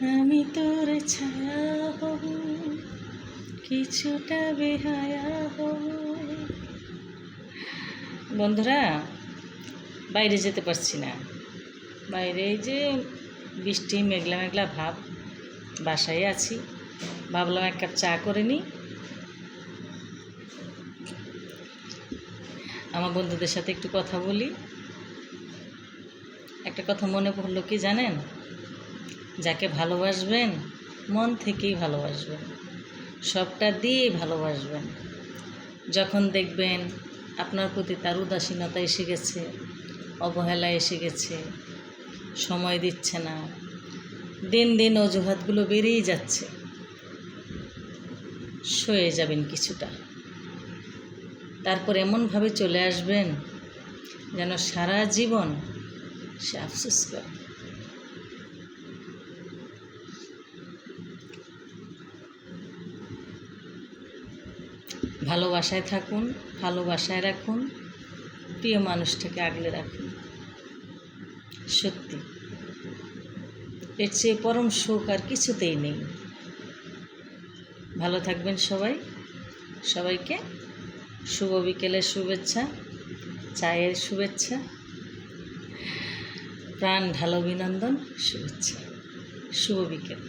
আমি তোর ছায়া হব, কিছুটা বেহায়া হব। বন্ধুরা, বাইরে যেতে পারছি না। বাইরে এই যে বৃষ্টি, মেঘলা মেঘলা ভাব, বাসায় আছি। ভাবলাম এক কাপ চা করে নিই, আমার বন্ধুদের সাথে একটু কথা বলি। একটা কথা মনে পড়লো, কি জানেন? যাকে ভালোবাসবেন মন থেকেই ভালোবাসবেন, সবটা দিয়েই ভালোবাসবেন। যখন দেখবেন আপনার প্রতি তার উদাসীনতা এসে গেছে, অবহেলা এসে গেছে, সময় দিচ্ছে না, দিন দিন অজুহাতগুলো বেড়েই যাচ্ছে, সয়ে যাবেন কিছুটা। তারপর এমনভাবে চলে আসবেন যেন সারা জীবন সে আফসোস করে। ভালোবাসায় থাকুন, ভালোবাসায় রাখুন, প্রিয় মানুষটাকে আগলে রাখুন। সত্যি, এর চেয়ে পরম সুখ আর কিছুতেই নেই। ভালো থাকবেন সবাই। সবাইকে শুভ বিকেলের শুভেচ্ছা, চায়ের শুভেচ্ছা, প্রাণ ঢালো অভিনন্দন, শুভেচ্ছা। শুভ বিকেল।